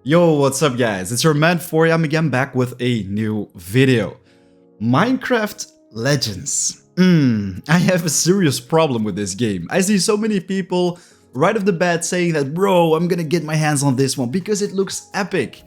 Yo, what's up guys? It's your man 4 I'm again back with a new video. Minecraft Legends. I have a serious problem with this game. I see so many people right off the bat saying that, bro, I'm gonna get my hands on this one because it looks epic.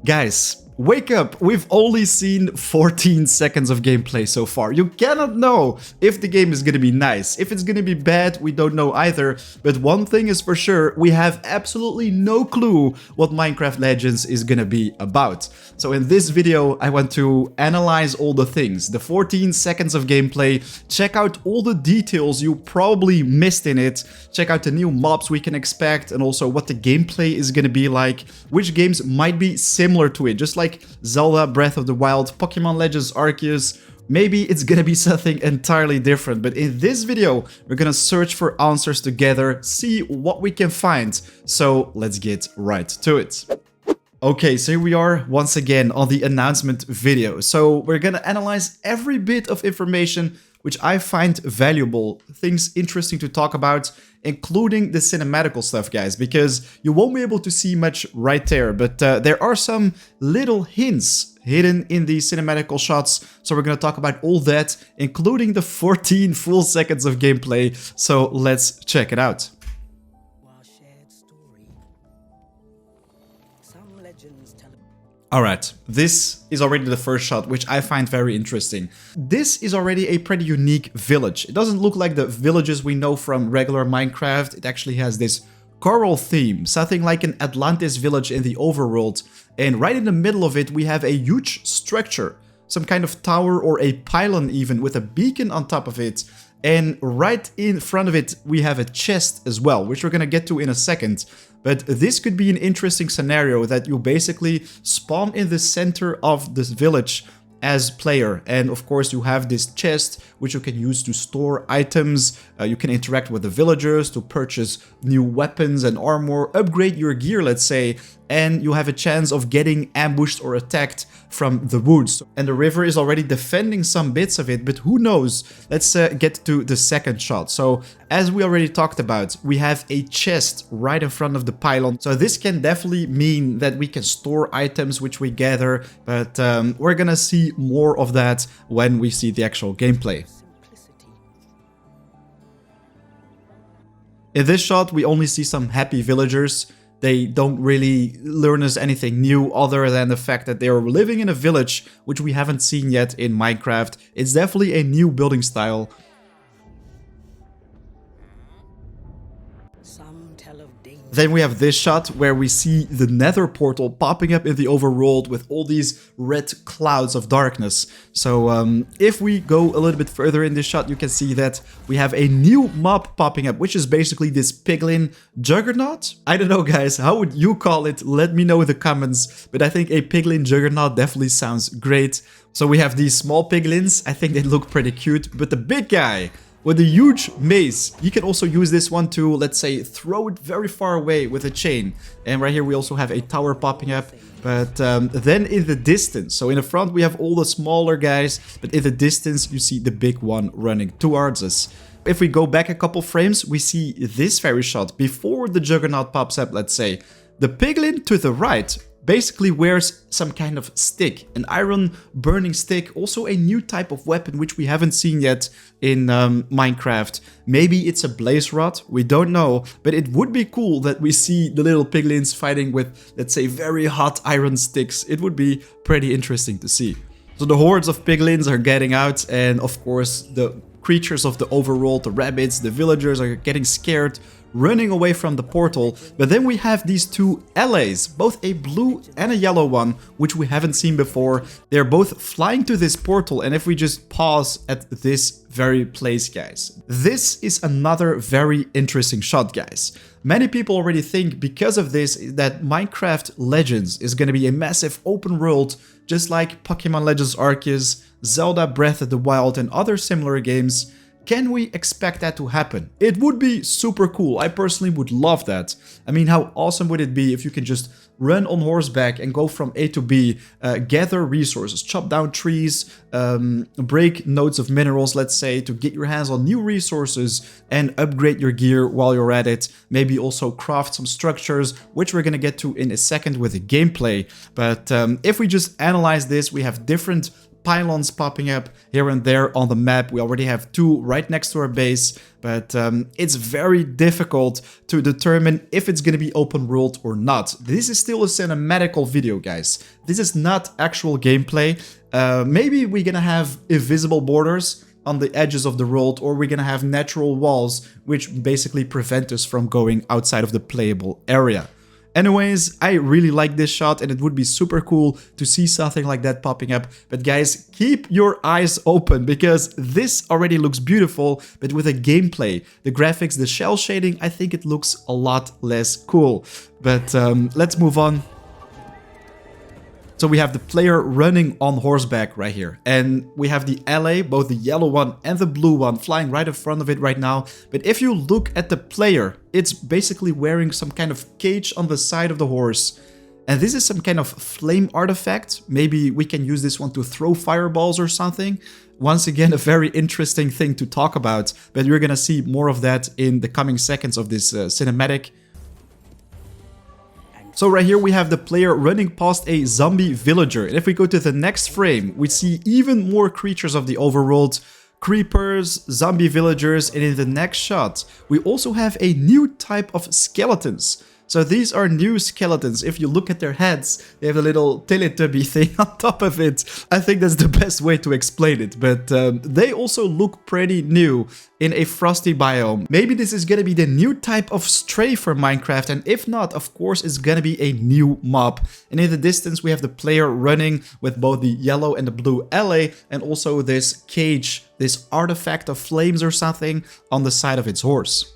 Guys, wake up! We've only seen 14 seconds of gameplay so far. You cannot know if the game is gonna be nice. If it's gonna be bad, we don't know either. But one thing is for sure, we have absolutely no clue what Minecraft Legends is gonna be about. So in this video, I want to analyze all the things. The 14 seconds of gameplay, check out all the details you probably missed in it, check out the new mobs we can expect, and also what the gameplay is gonna be like, which games might be similar to it, just like Zelda Breath of the Wild, Pokemon Legends Arceus. Maybe it's gonna be something entirely different, but in this video we're gonna search for answers together, see what we can find. So let's get right to it. Okay, so here we are once again on the announcement video. So we're gonna analyze every bit of information which I find valuable, things interesting to talk about, including the cinematical stuff, guys, because you won't be able to see much right there, but there are some little hints hidden in the cinematical shots, so we're gonna talk about all that, including the 14 full seconds of gameplay, so let's check it out. Alright, this is already the first shot, which I find very interesting. This is already a pretty unique village. It doesn't look like the villages we know from regular Minecraft. It actually has this coral theme, something like an Atlantis village in the overworld. And right in the middle of it, we have a huge structure, some kind of tower or a pylon even, with a beacon on top of it. And right in front of it, we have a chest as well, which we're gonna get to in a second. But this could be an interesting scenario that you basically spawn in the center of this village as player, and of course you have this chest which you can use to store items, you can interact with the villagers to purchase new weapons and armor, upgrade your gear, let's say, and you have a chance of getting ambushed or attacked from the woods. And the river is already defending some bits of it, but who knows? Let's get to the second shot. So as we already talked about, we have a chest right in front of the pylon, so this can definitely mean that we can store items which we gather, but we're gonna see more of that when we see the actual gameplay. In this shot, we only see some happy villagers. They don't really learn us anything new other than the fact that they are living in a village, which we haven't seen yet in Minecraft. It's definitely a new building style. Then we have this shot where we see the Nether portal popping up in the overworld with all these red clouds of darkness. So if we go a little bit further in this shot, you can see that we have a new mob popping up, which is basically this Piglin Juggernaut. I don't know, guys, how would you call it? Let me know in the comments, but I think a Piglin Juggernaut definitely sounds great. So we have these small piglins. I think they look pretty cute, but the big guy with a huge mace, you can also use this one to, let's say, throw it very far away with a chain. And right here we also have a tower popping up, but then in the distance, so in the front we have all the smaller guys, but in the distance you see the big one running towards us. If we go back a couple frames, we see this very shot before the Juggernaut pops up, let's say. The piglin to the right basically wears some kind of stick, an iron burning stick, also a new type of weapon which we haven't seen yet in Minecraft. Maybe it's a blaze rod, we don't know, but it would be cool that we see the little piglins fighting with, let's say, very hot iron sticks. It would be pretty interesting to see. So the hordes of piglins are getting out, and of course the creatures of the overworld, the rabbits, the villagers are getting scared, running away from the portal. But then we have these two allies, both a blue and a yellow one, which we haven't seen before. They're both flying to this portal, and if we just pause at this very place, guys, this is another very interesting shot, guys. Many people already think because of this that Minecraft Legends is going to be a massive open world, just like Pokemon Legends Arceus, Zelda Breath of the Wild, and other similar games. Can we expect that to happen? It would be super cool. I personally would love that. I mean, how awesome would it be if you can just run on horseback and go from A to B, gather resources, chop down trees, break nodes of minerals, let's say, to get your hands on new resources and upgrade your gear while you're at it. Maybe also craft some structures, which we're gonna get to in a second with the gameplay. But if we just analyze this, we have different pylons popping up here and there on the map. We already have 2 right next to our base, but it's very difficult to determine if it's going to be open world or not. This is still a cinematical video, guys. This is not actual gameplay. Maybe we're going to have invisible borders on the edges of the world, or we're going to have natural walls which basically prevent us from going outside of the playable area. Anyways, I really like this shot and it would be super cool to see something like that popping up. But guys, keep your eyes open because this already looks beautiful, but with the gameplay, the graphics, the shell shading, I think it looks a lot less cool. But let's move on. So we have the player running on horseback right here. And we have the alley, both the yellow one and the blue one, flying right in front of it right now. But if you look at the player, it's basically wearing some kind of cage on the side of the horse. And this is some kind of flame artifact. Maybe we can use this one to throw fireballs or something. Once again, a very interesting thing to talk about. But you're gonna see more of that in the coming seconds of this cinematic. So right here we have the player running past a zombie villager. And if we go to the next frame, we see even more creatures of the overworld. Creepers, zombie villagers, and in the next shot, we also have a new type of skeletons. So these are new skeletons. If you look at their heads, they have a little Teletubby thing on top of it. I think that's the best way to explain it, but they also look pretty new in a frosty biome. Maybe this is gonna be the new type of stray for Minecraft, and if not, of course, it's gonna be a new mob. And in the distance, we have the player running with both the yellow and the blue alley, and also this cage, this artifact of flames or something on the side of its horse.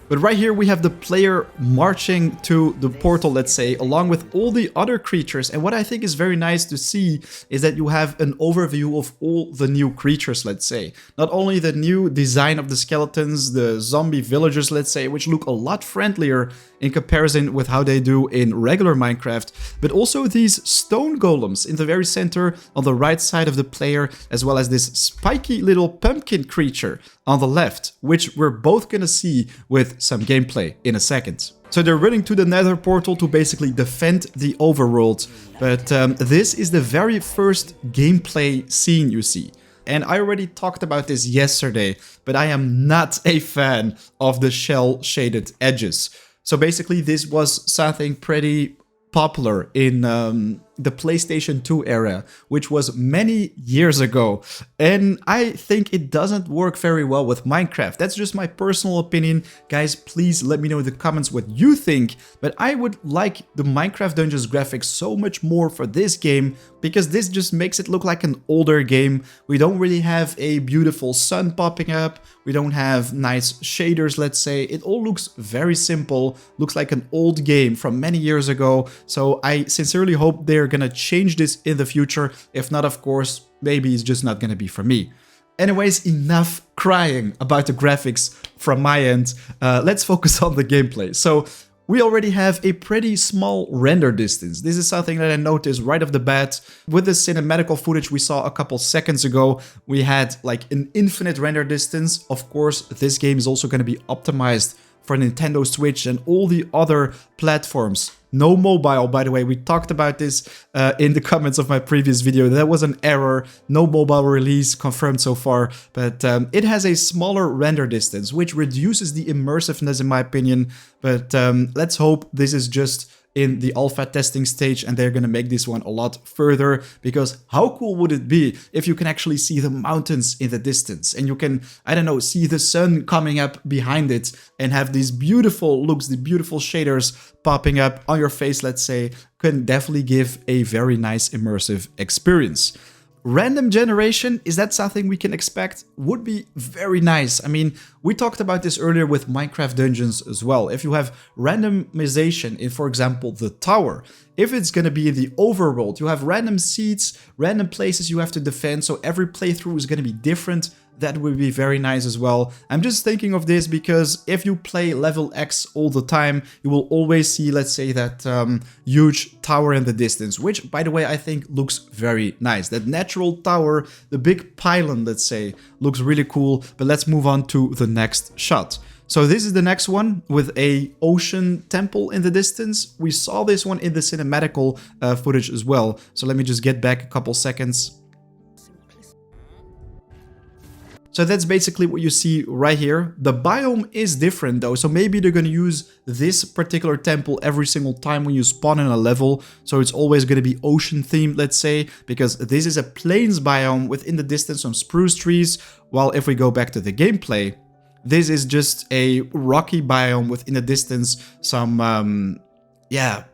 But right here we have the player marching to the portal, let's say, along with all the other creatures. And what I think is very nice to see is that you have an overview of all the new creatures, let's say. Not only the new design of the skeletons, the zombie villagers, let's say, which look a lot friendlier in comparison with how they do in regular Minecraft, but also these stone golems in the very center on the right side of the player, as well as this spiky little pumpkin creature on the left, which we're both gonna see with some gameplay in a second. So they're running to the Nether portal to basically defend the overworld, but this is the very first gameplay scene you see. And I already talked about this yesterday, but I am not a fan of the shell shaded edges. So basically this was something pretty popular in the PlayStation 2 era, which was many years ago. And I think it doesn't work very well with Minecraft. That's just my personal opinion. Guys, please let me know in the comments what you think. But I would like the Minecraft Dungeons graphics so much more for this game, because this just makes it look like an older game. We don't really have a beautiful sun popping up. We don't have nice shaders, let's say. It all looks very simple, looks like an old game from many years ago. So I sincerely hope they're gonna change this in the future. If not, of course, maybe it's just not gonna be for me. Anyways, enough crying about the graphics from my end. Let's focus on the gameplay. So we already have a pretty small render distance. This is something that I noticed right off the bat. With the cinematical footage we saw a couple seconds ago, we had like an infinite render distance. Of course, this game is also going to be optimized for Nintendo Switch and all the other platforms. No mobile, by the way. We talked about this in the comments of my previous video. That was an error. No mobile release confirmed so far. But it has a smaller render distance, which reduces the immersiveness in my opinion. But let's hope this is just in the alpha testing stage and they're gonna make this one a lot further, because how cool would it be if you can actually see the mountains in the distance and you can, I don't know, see the sun coming up behind it and have these beautiful looks, the beautiful shaders popping up on your face, let's say, can definitely give a very nice immersive experience. Random generation, is that something we can expect? Would be very nice. I mean, we talked about this earlier with Minecraft Dungeons as well. If you have randomization in, for example, the tower, if it's going to be in the overworld, you have random seeds, random places you have to defend, so every playthrough is going to be different that would be very nice as well. I'm just thinking of this because if you play level X all the time, you will always see, let's say, that huge tower in the distance, which, by the way, I think looks very nice. That natural tower, the big pylon, let's say, looks really cool. But let's move on to the next shot. So this is the next one with a ocean temple in the distance. We saw this one in the cinematical footage as well. So let me just get back a couple seconds. So that's basically what you see right here. The biome is different though, so maybe they're going to use this particular temple every single time when you spawn in a level. So it's always going to be ocean themed, let's say, because this is a plains biome within the distance some spruce trees. While if we go back to the gameplay, this is just a rocky biome within the distance some,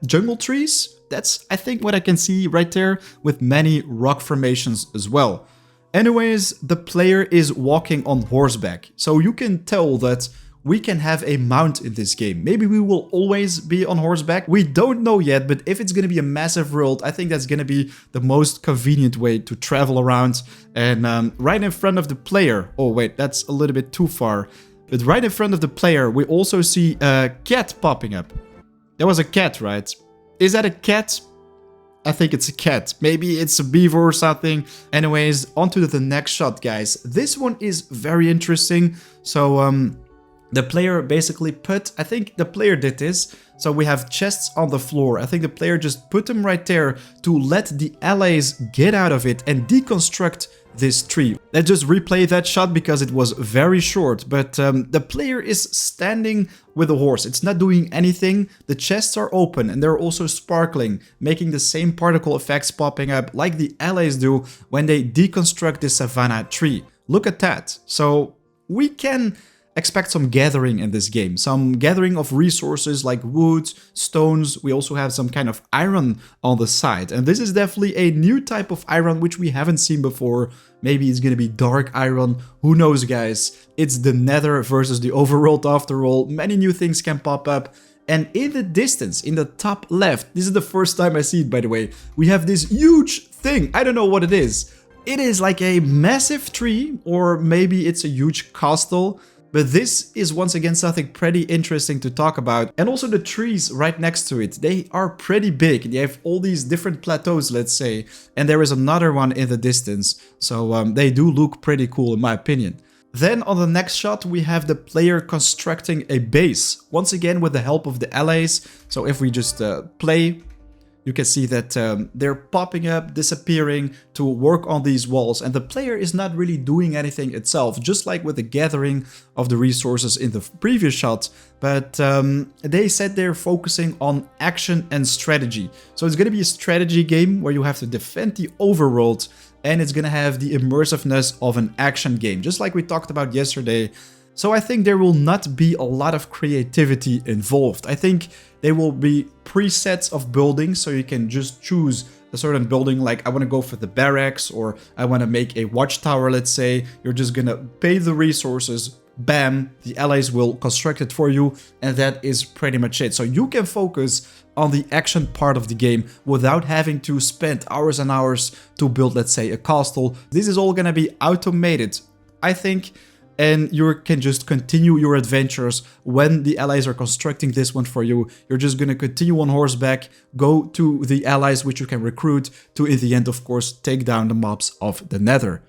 jungle trees. That's, I think, what I can see right there with many rock formations as well. Anyways, the player is walking on horseback, so you can tell that we can have a mount in this game. Maybe we will always be on horseback. We don't know yet, but if it's going to be a massive world, I think that's going to be the most convenient way to travel around. And right in front of the player, oh wait, that's a little bit too far. But right in front of the player, we also see a cat popping up. There was a cat, right? Is that a cat? I think it's a cat. Maybe it's a beaver or something. Anyways, on to the next shot, guys. This one is very interesting. So, the player basically put... I think the player did this. So we have chests on the floor. I think the player just put them right there to let the allies get out of it and deconstruct this tree. Let's just replay that shot because it was very short. But the player is standing with a horse. It's not doing anything. The chests are open and they're also sparkling, making the same particle effects popping up like the allies do when they deconstruct this savanna tree. Look at that. So we can expect some gathering in this game, some gathering of resources like wood, stones. We also have some kind of iron on the side, and this is definitely a new type of iron which we haven't seen before. Maybe it's gonna be dark iron, who knows, guys. It's the Nether versus the overworld after all. Many new things can pop up. And in the distance, in the top left, this is the first time I see it, by the way, we have this huge thing. I don't know what it is. It is like a massive tree, or maybe it's a huge castle. But this is once again something pretty interesting to talk about. And also the trees right next to it, they are pretty big. They have all these different plateaus, let's say. And there is another one in the distance. So they do look pretty cool in my opinion. Then on the next shot, we have the player constructing a base. Once again with the help of the allies. So if we just play... You can see that they're popping up, disappearing to work on these walls. And the player is not really doing anything itself, just like with the gathering of the resources in the previous shot. But they said they're focusing on action and strategy. So it's going to be a strategy game where you have to defend the overworld. And it's going to have the immersiveness of an action game, just like we talked about yesterday. So I think there will not be a lot of creativity involved. I think there will be presets of buildings, so you can just choose a certain building, like I want to go for the barracks, or I want to make a watchtower, let's say. You're just gonna pay the resources, bam, the allies will construct it for you, and that is pretty much it. So you can focus on the action part of the game without having to spend hours and hours to build, let's say, a castle. This is all gonna be automated, I think. And you can just continue your adventures when the allies are constructing this one for you. You're just going to continue on horseback, go to the allies which you can recruit to, in the end, of course, take down the mobs of the Nether.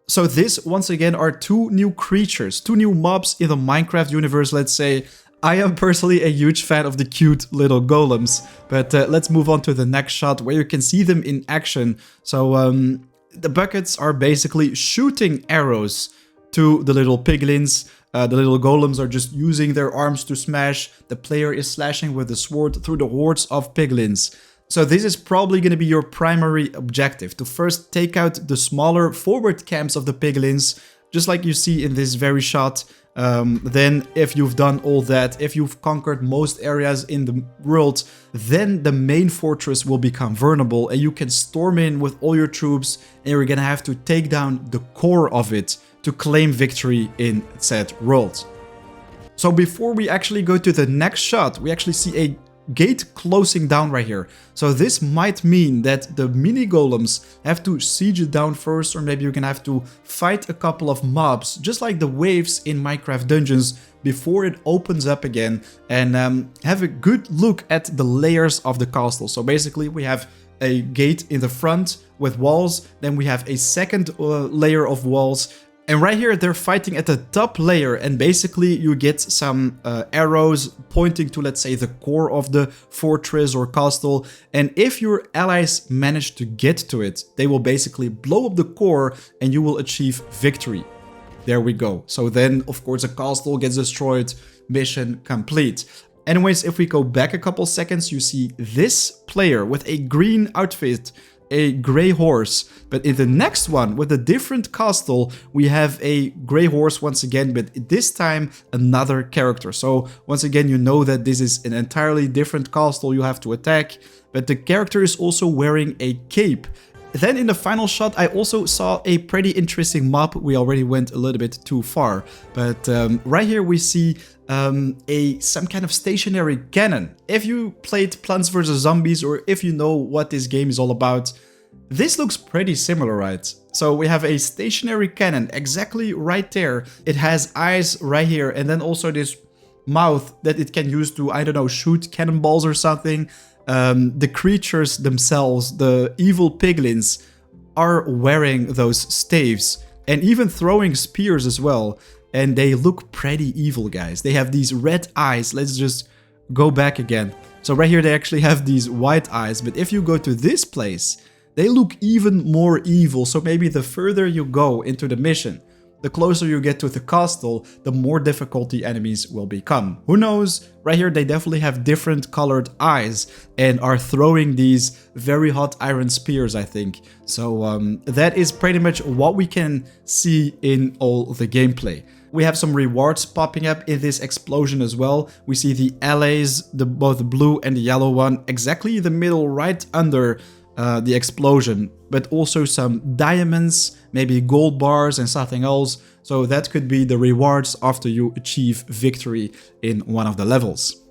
So this, once again, are two new creatures, two new mobs in the Minecraft universe, let's say. I am personally a huge fan of the cute little golems. But let's move on to the next shot where you can see them in action. So, the buckets are basically shooting arrows to the little piglins. The little golems are just using their arms to smash. The player is slashing with the sword through the hordes of piglins. So this is probably going to be your primary objective, to first take out the smaller forward camps of the piglins, just like you see in this very shot. Then if you've done all that, if you've conquered most areas in the world, then the main fortress will become vulnerable and you can storm in with all your troops and you're gonna have to take down the core of it to claim victory in said world. So before we actually go to the next shot, we actually see a gate closing down right here. So this might mean that the mini golems have to siege it down first, or maybe you're gonna have to fight a couple of mobs, just like the waves in Minecraft dungeons, before it opens up again, and have a good look at the layers of the castle. So basically we have a gate in the front with walls, then we have a second layer of walls, and right here they're fighting at the top layer, and basically you get some arrows pointing to, let's say, the core of the fortress or castle, and if your allies manage to get to it, they will basically blow up the core and you will achieve victory. There we go. So then, of course, the castle gets destroyed, mission complete. Anyways, if we go back a couple seconds, you see this player with a green outfit, a gray horse. But in the next one, with a different castle, we have a gray horse once again, but this time another character. So once again, you know that this is an entirely different castle you have to attack, but the character is also wearing a cape. Then in the final shot, I also saw a pretty interesting mob. We already went a little bit too far, but right here we see some kind of stationary cannon. If you played Plants vs Zombies, or if you know what this game is all about, this looks pretty similar, right? So we have a stationary cannon exactly right there. It has eyes right here, and then also this mouth that it can use to, I don't know, shoot cannonballs or something. The creatures themselves, the evil piglins, are wearing those staves and even throwing spears as well. And they look pretty evil, guys. They have these red eyes. Let's just go back again. So right here they actually have these white eyes. But if you go to this place, they look even more evil. So maybe the further you go into the mission, the closer you get to the castle, the more difficult the enemies will become. Who knows? Right here they definitely have different colored eyes and are throwing these very hot iron spears, I think. So that is pretty much what we can see in all the gameplay. We have some rewards popping up in this explosion as well. We see the allies, both the blue and the yellow one, exactly in the middle, right under the explosion, but also some diamonds, maybe gold bars and something else. So that could be the rewards after you achieve victory in one of the levels.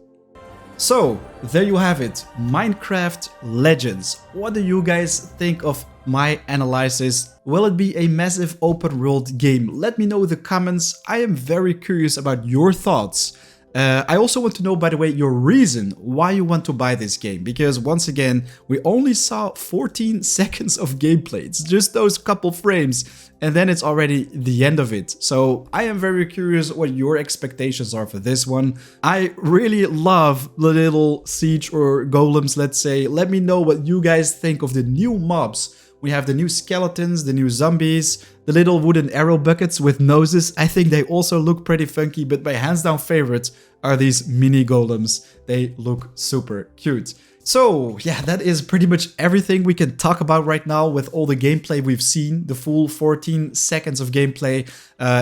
So there you have it, Minecraft Legends. What do you guys think of my analysis? Will it be a massive open world game? Let me know in the comments. I am very curious about your thoughts. I also want to know, by the way, your reason why you want to buy this game, because once again, we only saw 14 seconds of gameplay. It's just those couple frames, and then it's already the end of it. So I am very curious what your expectations are for this one. I really love the little siege or golems, let's say. Let me know what you guys think of the new mobs. We have the new skeletons, the new zombies, the little wooden arrow buckets with noses. I think they also look pretty funky, but my hands down favorite are these mini golems. They look super cute. So yeah, that is pretty much everything we can talk about right now with all the gameplay we've seen, the full 14 seconds of gameplay.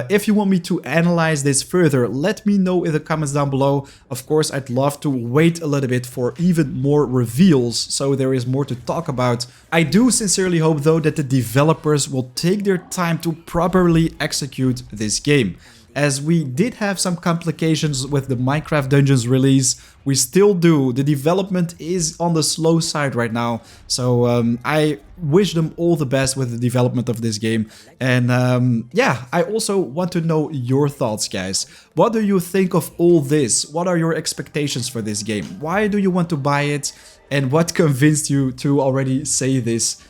If you want me to analyze this further, let me know in the comments down below. Of course, I'd love to wait a little bit for even more reveals, so there is more to talk about. I do sincerely hope though that the developers will take their time to properly execute this game. As we did have some complications with the Minecraft Dungeons release, we still do. The development is on the slow side right now, so I wish them all the best with the development of this game. And yeah, I also want to know your thoughts, guys. What do you think of all this? What are your expectations for this game? Why do you want to buy it? And what convinced you to already say this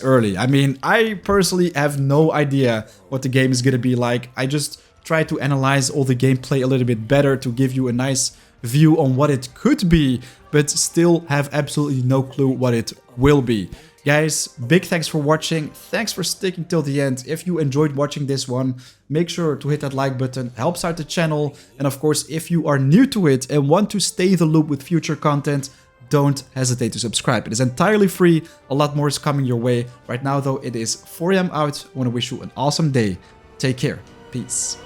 early? I mean, I personally have no idea what the game is gonna be like. I just try to analyze all the gameplay a little bit better to give you a nice view on what it could be, but still have absolutely no clue what it will be. Guys, big thanks for watching. Thanks for sticking till the end. If you enjoyed watching this one, make sure to hit that like button. Helps out the channel. And of course, if you are new to it and want to stay in the loop with future content, don't hesitate to subscribe. It is entirely free. A lot more is coming your way. Right now, though, it is 4 AM out. I want to wish you an awesome day. Take care. Peace.